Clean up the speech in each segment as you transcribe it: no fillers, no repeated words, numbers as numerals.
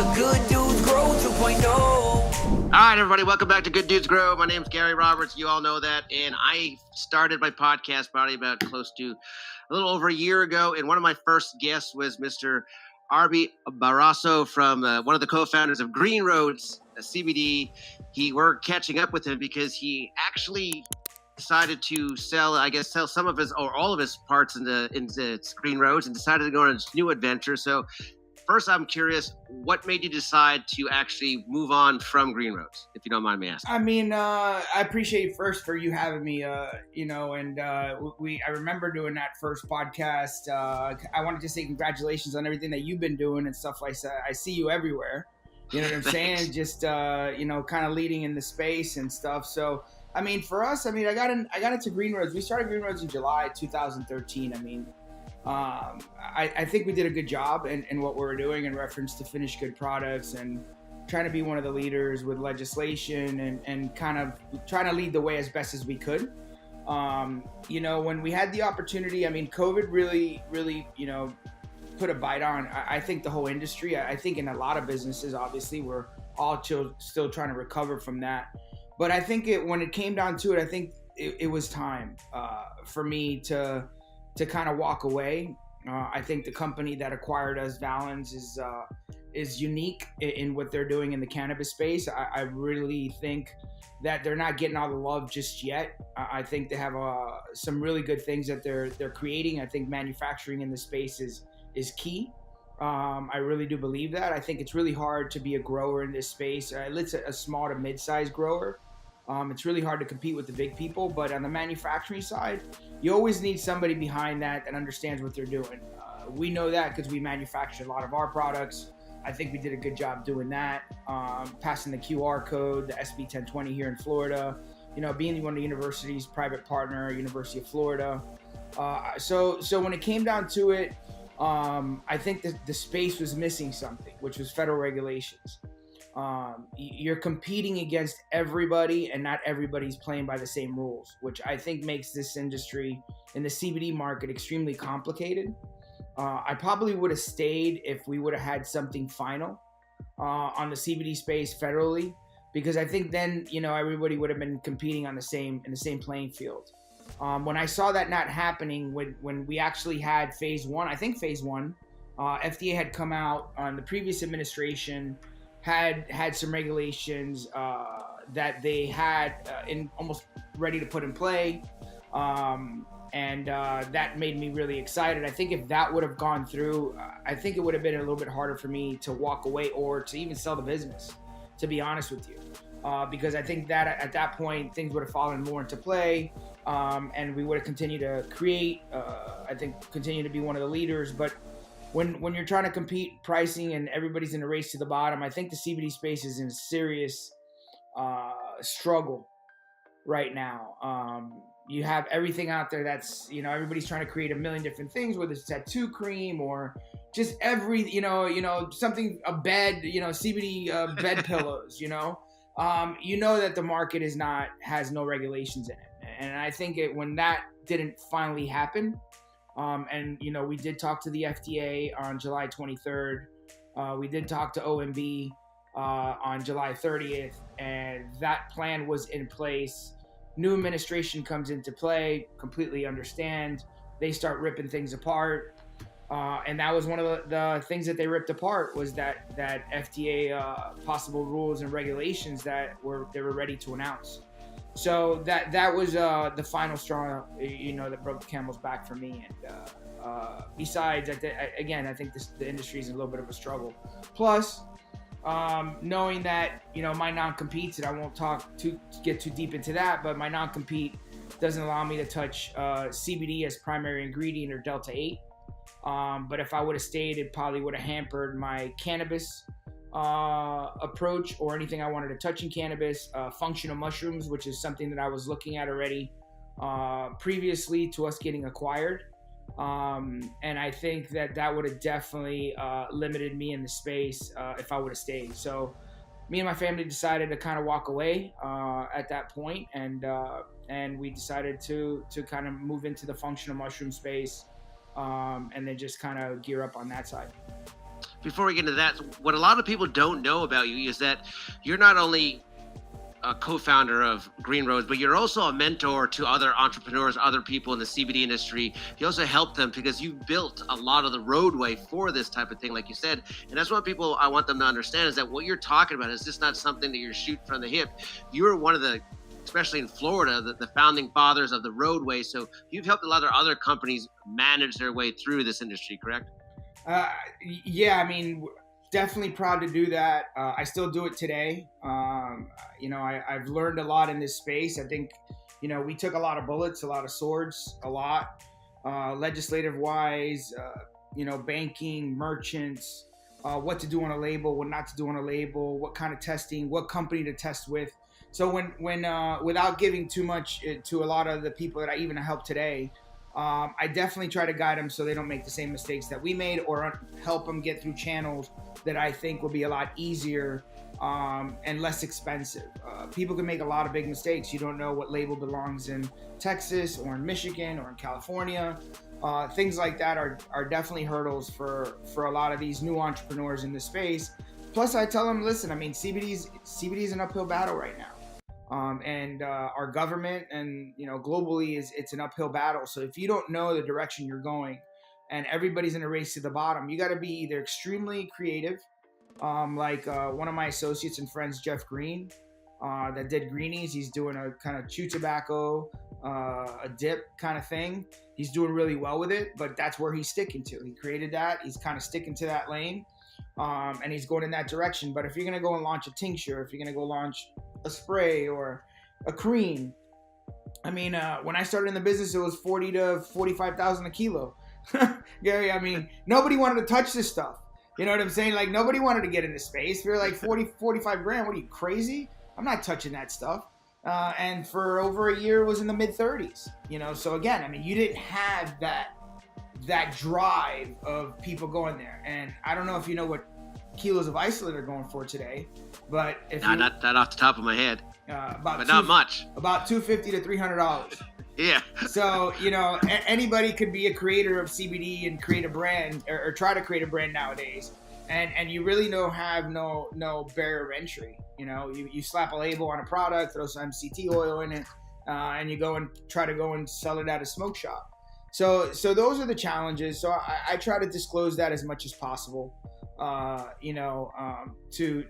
the Good Dudes Grow 2.0. All right, everybody, welcome back to Good Dudes Grow. My name's Gary Roberts. You all know that. And I started my podcast probably about close to a little over a year ago. And one of my first guests was Mr. Arby Barasso from one of the co-founders of Green Roads CBD. We're catching up with him because he actually decided to sell some of his or all of his parts into Green Roads and decided to go on a new adventure. So first, I'm curious, what made you decide to actually move on from Green Roads, if you don't mind me asking? I mean, I appreciate first for you having me, I remember doing that first podcast. I wanted to say congratulations on everything that you've been doing and stuff like that. I see you everywhere. You know what I'm saying? Just, kind of leading in the space and stuff. So, I mean, for us, I got into Green Roads. We started Green Roads in July 2013. I think we did a good job in what we were doing in reference to finished good products and trying to be one of the leaders with legislation and kind of trying to lead the way as best as we could. When we had the opportunity, COVID really, put a bite on, I think, the whole industry. I think in a lot of businesses, obviously, we're all still trying to recover from that. But I think when it came down to it, I think it was time for me to kind of walk away. I think the company that acquired us, Valens, is unique in what they're doing in the cannabis space. I really think that they're not getting all the love just yet. I think they have some really good things that they're creating. I think manufacturing in the space is key. I really do believe that. I think it's really hard to be a grower in this space. It's a small to mid-sized grower. It's really hard to compete with the big people, but on the manufacturing side, you always need somebody behind that understands what they're doing. We know that because we manufacture a lot of our products. I think we did a good job doing that, passing the QR code, the SB 1020 here in Florida, being one of the university's private partner, University of Florida. So when it came down to it, I think that the space was missing something, which was federal regulations. You're competing against everybody and not everybody's playing by the same rules, which I think makes this industry in the CBD market extremely complicated. I probably would have stayed if we would have had something final on the CBD space federally, because I think then, everybody would have been competing in the same playing field. When I saw that not happening, when we actually had phase one, FDA had come out on the previous administration, had some regulations that they had almost ready to put in play, and that made me really excited. I think if that would have gone through, I think it would have been a little bit harder for me to walk away or to even sell the business, to be honest with you, because I think that at that point things would have fallen more into play, and we would have continued to create, continue to be one of the leaders. But when you're trying to compete pricing and everybody's in a race to the bottom, I think the CBD space is in a serious struggle right now. You have everything out there that's, everybody's trying to create a million different things, whether it's tattoo cream or just something, a bed, CBD bed pillows, that the market has no regulations in it. And I think when that didn't finally happen, we did talk to the FDA on July 23rd. We did talk to OMB on July 30th, and that plan was in place. New administration comes into play, completely understand. They start ripping things apart. And that was one of the things that they ripped apart was that FDA possible rules and regulations that they were ready to announce. So that was the final straw, that broke the camel's back for me. And besides, I think the industry is in a little bit of a struggle. Plus, knowing that my non-competes, and I won't get too deep into that, but my non-compete doesn't allow me to touch CBD as primary ingredient or Delta 8. But if I would have stayed, it probably would have hampered my cannabis approach or anything I wanted to touch in cannabis. Functional mushrooms, which is something that I was looking at already previously to us getting acquired. And I think that would have definitely limited me in the space if I would have stayed. So me and my family decided to kind of walk away at that point, and we decided to kind of move into the functional mushroom space, and then just kind of gear up on that side. before we get into that, what a lot of people don't know about you is that you're not only a co-founder of Green Roads, but you're also a mentor to other entrepreneurs, other people in the CBD industry. You also help them because you've built a lot of the roadway for this type of thing, like you said. And that's what people, I want them to understand, is that what you're talking about is just not something that you're shooting from the hip. You're one of the, especially in Florida, the founding fathers of the roadway. So you've helped a lot of other companies manage their way through this industry, correct? Yeah, I mean, definitely proud to do that. I still do it today. I've learned a lot in this space. I think, we took a lot of bullets, a lot of swords, a lot, legislative wise, banking, merchants, what to do on a label, what not to do on a label, what kind of testing, what company to test with. So when without giving too much to a lot of the people that I even help today, I definitely try to guide them so they don't make the same mistakes that we made, or help them get through channels that I think will be a lot easier and less expensive. People can make a lot of big mistakes. You don't know what label belongs in Texas or in Michigan or in California. Things like that are definitely hurdles for a lot of these new entrepreneurs in this space. Plus, I tell them, listen, I mean, CBD is an uphill battle right now. And our government and globally it's an uphill battle. So if you don't know the direction you're going, and everybody's in a race to the bottom, you got to be either extremely creative, like one of my associates and friends, Jeff Green, that did greenies. He's doing a kind of chew tobacco, a dip kind of thing. He's doing really well with it, but that's where he's sticking to. He created that. He's kind of sticking to that lane, and he's going in that direction. But if you're gonna go and launch a tincture, if you're gonna go launch a spray or a cream, I mean, when I started in the business, it was 40 to 45,000 a kilo. Gary, I mean, nobody wanted to touch this stuff. You know what I'm saying? Like, nobody wanted to get into space. We were like 40, 45 grand. What are you, crazy? I'm not touching that stuff. And for over a year, it was in the mid 30s. So again, I mean, you didn't have that drive of people going there. And I don't know if you know what kilos of isolate are going for today, but if not off the top of my head, but not much, about $250 to $300. Yeah. So anybody could be a creator of CBD and create a brand or try to create a brand nowadays, and you really don't have no barrier of entry. You slap a label on a product, throw some MCT oil in it, and you go and try to go and sell it at a smoke shop. So those are the challenges. So I try to disclose that as much as possible, to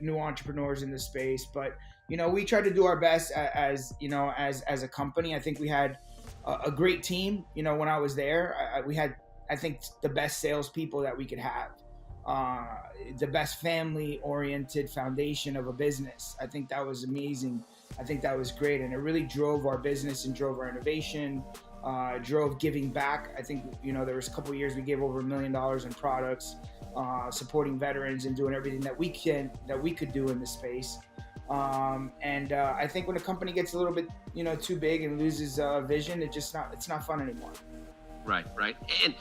new entrepreneurs in this space. But we try to do our best as a company. I think we had a great team. When I was there, we had, I think, the best salespeople that we could have, the best family-oriented foundation of a business. I think that was amazing. I think that was great, and it really drove our business and drove our innovation. Drove giving back. I think there was a couple of years we gave over $1 million in products, supporting veterans and doing everything that we could do in this space. I think when a company gets a little bit too big and loses vision, it's not fun anymore. Right. And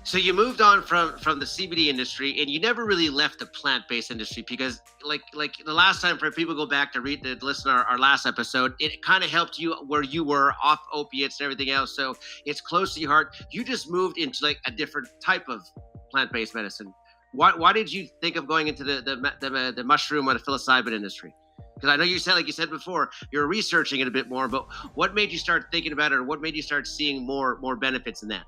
so you moved on from the CBD industry, and you never really left the plant-based industry, because like the last time, for people go back to listen to our last episode, it kind of helped you where you were off opiates and everything else. So it's close to your heart. You just moved into like a different type of plant-based medicine. Why did you think of going into the mushroom or the psilocybin industry? Because I know you said, like you said before, you're researching it a bit more, but what made you start thinking about it, or what made you start seeing more benefits in that?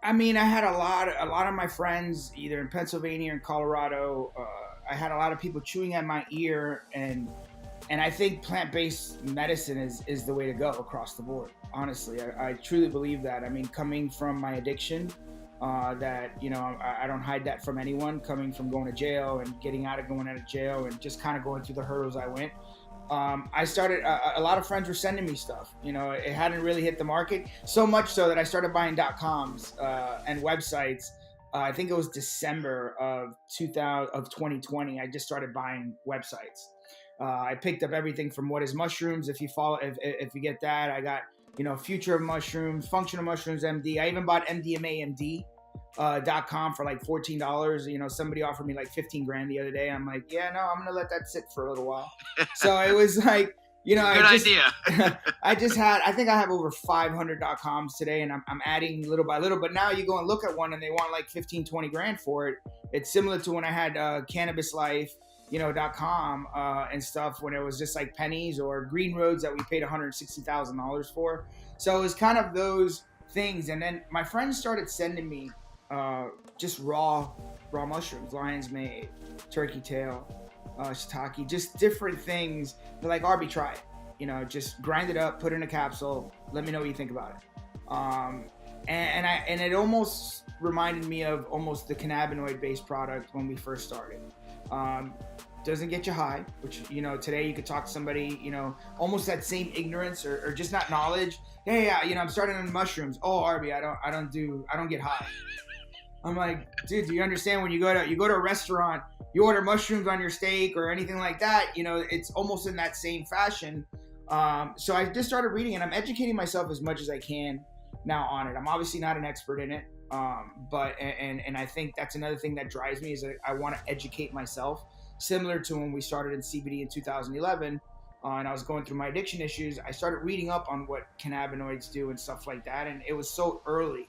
I mean, I had a lot of my friends, either in Pennsylvania or in Colorado. I had a lot of people chewing at my ear, and I think plant-based medicine is the way to go across the board. Honestly, I truly believe that. I mean, coming from my addiction, that I don't hide that from anyone. Coming from going to jail and getting out of jail, and just kind of going through the hurdles I went. I started, a lot of friends were sending me stuff. It hadn't really hit the market, so much so that I started buying .coms and websites. I think it was December of 2020. I just started buying websites. I picked up everything from What is Mushrooms. If you you get that, I got, Future of Mushrooms, Functional Mushrooms MD. I even bought MDMAMD.com for like $14. Somebody offered me like 15 grand the other day. I'm like, yeah, no, I'm gonna let that sit for a little while. So it was like, You know, Good idea. I think I have over 500 .coms today, and I'm adding little by little. But now you go and look at one and they want like 15, 20 grand for it. It's similar to when I had Cannabis Life, .com and stuff, when it was just like pennies, or Green Roads that we paid $160,000 for. So it was kind of those things. And then my friends started sending me just raw mushrooms, lion's mane, turkey tail, shiitake, just different things. They're like, Arby, try it. Just grind it up, put it in a capsule. Let me know what you think about it. And it almost reminded me of almost the cannabinoid-based product when we first started. Doesn't get you high, which, today you could talk to somebody, almost that same ignorance or just not knowledge. Hey, I'm starting on mushrooms. Oh, Arby, I don't get high. I'm like, dude, do you understand when you go to a restaurant, you order mushrooms on your steak or anything like that, it's almost in that same fashion. So I just started reading, and I'm educating myself as much as I can now on it. I'm obviously not an expert in it. But I think that's another thing that drives me, is that I want to educate myself, similar to when we started in CBD in 2011, and I was going through my addiction issues. I started reading up on what cannabinoids do and stuff like that, and it was so early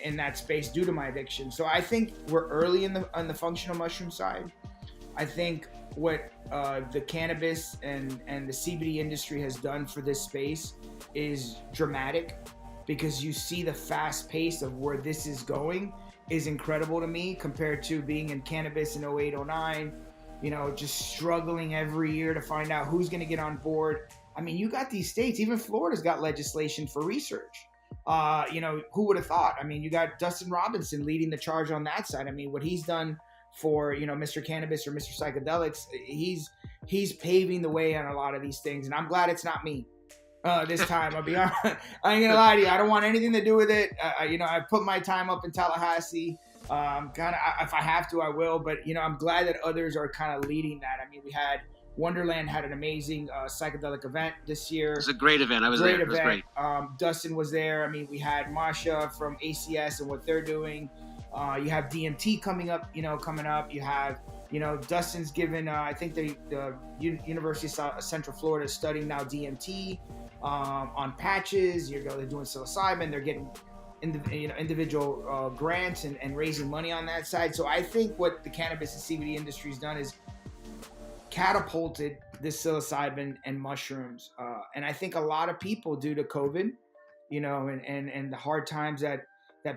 in that space due to my addiction. So I think we're early on the functional mushroom side. I think what the cannabis and the CBD industry has done for this space is dramatic, because you see the fast pace of where this is going is incredible to me, compared to being in cannabis in 08, 09, just struggling every year to find out who's going to get on board. I mean, you got these states, even Florida's got legislation for research. Who would have thought? I mean, you got Dustin Robinson leading the charge on that side. I mean, what he's done for, Mr. Cannabis or Mr. Psychedelics, he's paving the way on a lot of these things. And I'm glad it's not me. This time, I'll be honest. I ain't gonna lie to you. I don't want anything to do with it. I put my time up in Tallahassee. If I have to, I will. But I'm glad that others are kind of leading that. I mean, we had Wonderland had an amazing psychedelic event this year. It was a great event. I was there. It was great. Dustin was there. I mean, we had Masha from ACS and what they're doing. You have DMT coming up. You have. Dustin's given. I think the University of Central Florida is studying now DMT. On patches, they're doing psilocybin, they're getting individual grants and raising money on that side. So I think what the cannabis and CBD industry has done is catapulted this psilocybin and mushrooms. And I think a lot of people, due to COVID, and the hard times that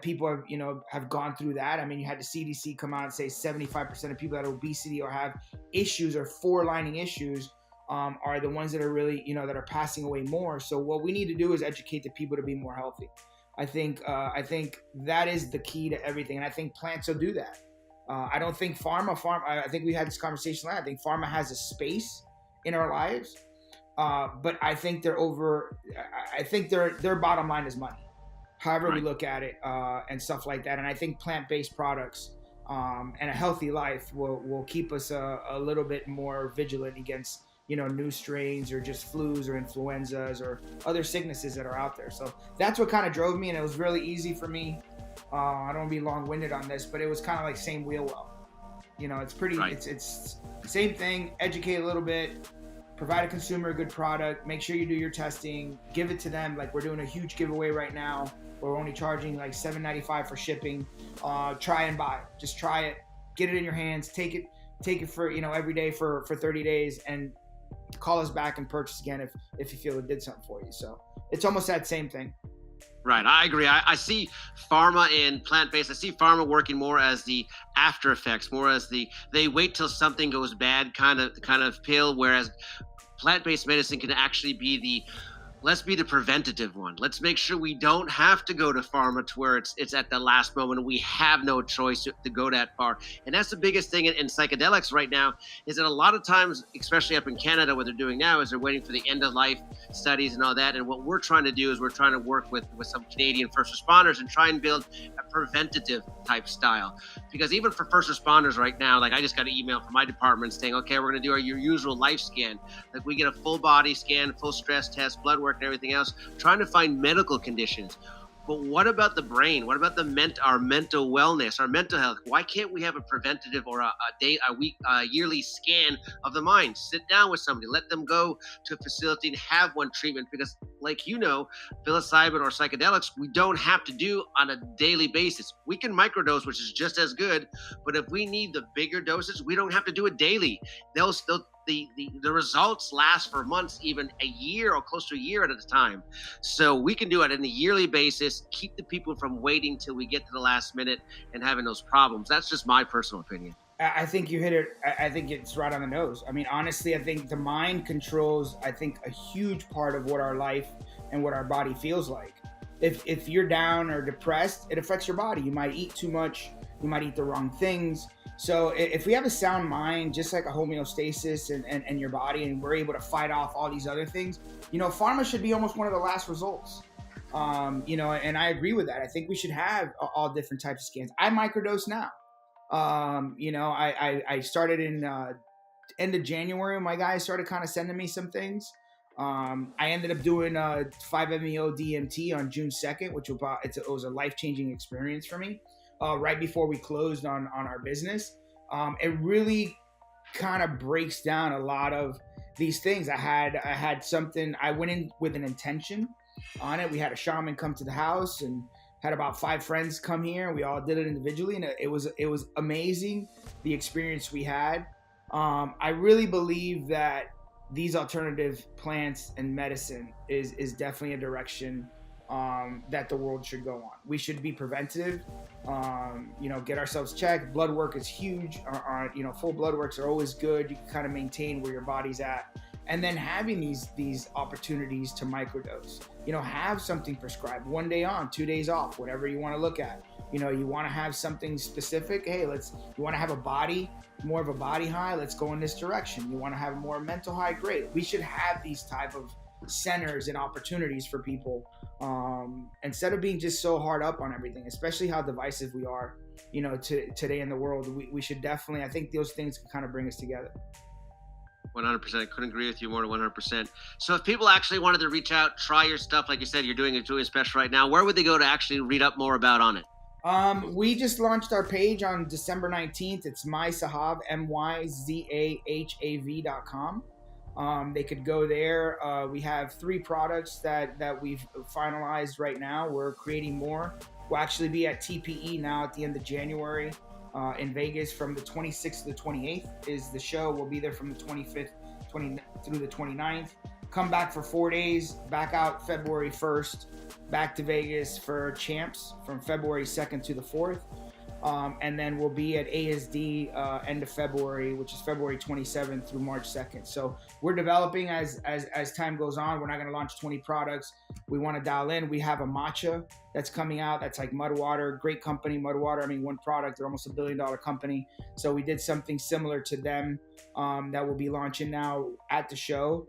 people have gone through that. I mean, you had the CDC come out and say 75% of people that have obesity or have issues or four-lining issues are the ones that are really, that are passing away more. So what we need to do is educate the people to be more healthy. I think that is the key to everything. And I think plants will do that. I don't think pharma, I think we had this conversation last. I think pharma has a space in our lives. But I think their bottom line is money. However we look at it, and stuff like that. And I think plant-based products and a healthy life will keep us a little bit more vigilant against new strains or just flus or influenzas or other sicknesses that are out there. So that's what kind of drove me, and it was really easy for me. I don't want to be long-winded on this, but it was kind of like same wheel well. It's pretty, it's same thing, educate a little bit, provide a consumer a good product, make sure you do your testing, give it to them. Like, we're doing a huge giveaway right now. We're only charging like $7.95 for shipping. Try and buy. Just try it. Get it in your hands. Take it for, every day for 30 days and call us back and purchase again if you feel it did something for you. So it's almost that same thing. Right. I agree. I see pharma and plant-based. I see pharma working more as the after effects, more as they wait till something goes bad kind of pill, whereas plant-based medicine can actually be let's be the preventative one. Let's make sure we don't have to go to pharma to where it's at the last moment and we have no choice to go that far. And that's the biggest thing in psychedelics right now, is that a lot of times, especially up in Canada, what they're doing now is they're waiting for the end of life studies and all that. And what we're trying to do is we're trying to work with some Canadian first responders and try and build a preventative type style. Because even for first responders right now, like I just got an email from my department saying, okay, we're going to do your usual life scan. Like we get a full body scan, full stress test, blood work, and everything else, trying to find medical conditions. But what about the brain? What about our mental wellness, our mental health? Why can't we have a preventative or a yearly scan of the mind? Sit down with somebody, let them go to a facility and have one treatment, because like psilocybin or psychedelics, we don't have to do on a daily basis. We can microdose, which is just as good, but if we need the bigger doses, we don't have to do it daily. The results last for months, even a year or close to a year at a time. So we can do it on a yearly basis, keep the people from waiting till we get to the last minute and having those problems. That's just my personal opinion. I think you hit it. I think it's right on the nose. I mean, honestly, I think the mind controls, I think, a huge part of what our life and what our body feels like. If you're down or depressed, it affects your body. You might eat too much. You might eat the wrong things. So if we have a sound mind, just like a homeostasis and your body, and we're able to fight off all these other things, pharma should be almost one of the last results. And I agree with that. I think we should have all different types of scans. I microdose now. I started in end of January. My guys started kind of sending me some things. I ended up doing 5-MeO DMT on June 2nd, which was a life-changing experience for me. Right before we closed on our business. It really kind of breaks down a lot of these things. I had something, I went in with an intention on it. We had a shaman come to the house and had about 5 friends come here. We all did it individually, and it was amazing, the experience we had. I really believe that these alternative plants and medicine is definitely a direction that the world should go on. We should be preventative, get ourselves checked. Blood work is huge. Full blood works are always good. You can kind of maintain where your body's at. And then having these opportunities to microdose, have something prescribed, 1 day on, 2 days off, whatever you want to look at. You want to have something specific. Hey, you want to have more of a body high. Let's go in this direction. You want to have more mental high. Great. We should have these type of centers and opportunities for people, instead of being just so hard up on everything, especially how divisive we are, today in the world. We should definitely, I think those things can kind of bring us together. 100%. I couldn't agree with you more than 100%. So if people actually wanted to reach out, try your stuff, like you said, you're doing a special right now, where would they go to actually read up more about on it? We just launched our page on December 19th. It's myzahav, myzahav.com. They could go there. We have 3 products that we've finalized right now. We're creating more. We'll actually be at TPE now at the end of January in Vegas from the 26th to the 28th is the show. We'll be there from the 25th through the 29th. Come back for 4 days, back out February 1st, back to Vegas for Champs from February 2nd to the 4th. And then we'll be at ASD end of February, which is February 27th through March 2nd. So we're developing as time goes on. We're not going to launch 20 products. We want to dial in. We have a matcha that's coming out. That's like Mudwater, great company, Mudwater. I mean, one product, they're almost $1 billion company. So we did something similar to them that we'll be launching now at the show.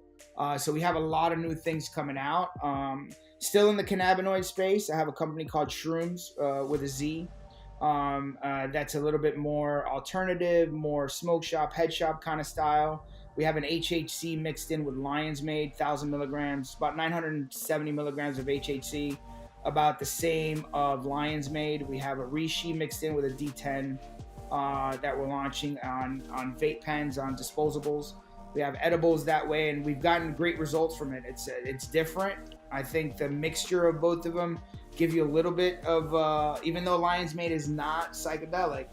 So we have a lot of new things coming out. Still in the cannabinoid space, I have a company called Shrooms with a Z. That's a little bit more alternative, more smoke shop, head shop kind of style. We have an HHC mixed in with Lion's Made, 1,000 milligrams, about 970 milligrams of HHC, about the same of Lion's Made. We have a Reishi mixed in with a D10 that we're launching on vape pens, on disposables. We have edibles that way, and we've gotten great results from it. It's different. I think the mixture of both of them give you a little bit of, even though Lion's Made is not psychedelic,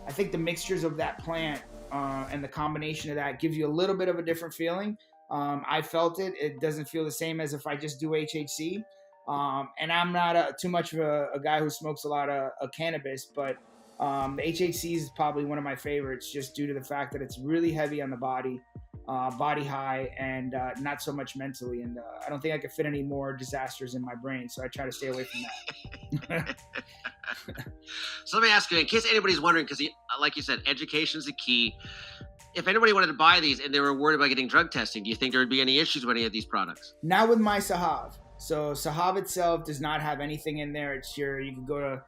I think the mixtures of that plant and the combination of that gives you a little bit of a different feeling. I felt it. It doesn't feel the same as if I just do HHC. And I'm not too much of a guy who smokes a lot of cannabis, but the HHC is probably one of my favorites just due to the fact that it's really heavy on the body. Body high, and not so much mentally. And I don't think I could fit any more disasters in my brain, so I try to stay away from that. So let me ask you, in case anybody's wondering, because like you said, education is the key. If anybody wanted to buy these and they were worried about getting drug testing, do you think there would be any issues with any of these products? Not with my Zahav. So Zahav itself does not have anything in there. You can go to,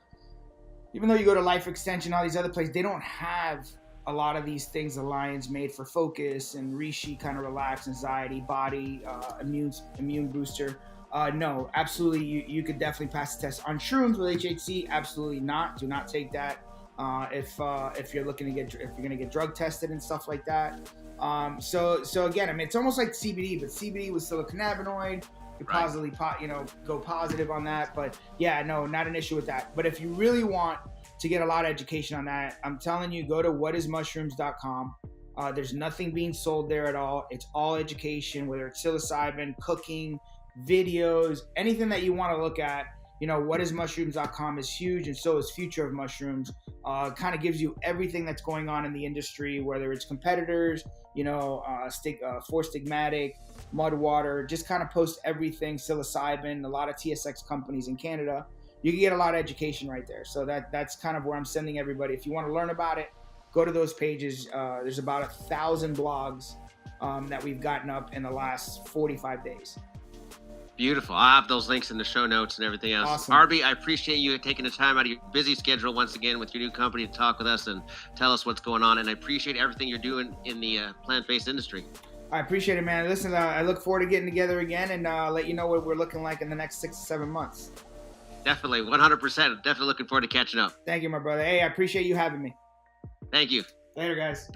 even though you go to Life Extension, all these other places, they don't have a lot of these things. The Lion's Made for focus, and Reishi kind of relax, anxiety, body, immune booster. No, absolutely. You could definitely pass the test on shrooms with HHC. Absolutely not. Do not take that. If you're looking to if you're going to get drug tested and stuff like that. So again, I mean, it's almost like CBD, but CBD was still a cannabinoid. You positively, go positive on that. But yeah, no, not an issue with that. But if you really want to get a lot of education on that, I'm telling you, go to whatismushrooms.com. There's nothing being sold there at all. It's all education, whether it's psilocybin, cooking, videos, anything that you want to look at. Whatismushrooms.com is huge, and so is Future of Mushrooms. Kind of gives you everything that's going on in the industry, whether it's competitors, Four Stigmatic, Mudwater, just kind of post everything, psilocybin, a lot of TSX companies in Canada. You can get a lot of education right there. So that's kind of where I'm sending everybody. If you want to learn about it, go to those pages. There's about 1,000 blogs that we've gotten up in the last 45 days. Beautiful. I'll have those links in the show notes and everything else. Awesome. Arby, I appreciate you taking the time out of your busy schedule once again with your new company to talk with us and tell us what's going on. And I appreciate everything you're doing in the plant-based industry. I appreciate it, man. Listen, I look forward to getting together again and let you know what we're looking like in the next 6 to 7 months. Definitely, 100%. Definitely looking forward to catching up. Thank you, my brother. Hey, I appreciate you having me. Thank you. Later, guys.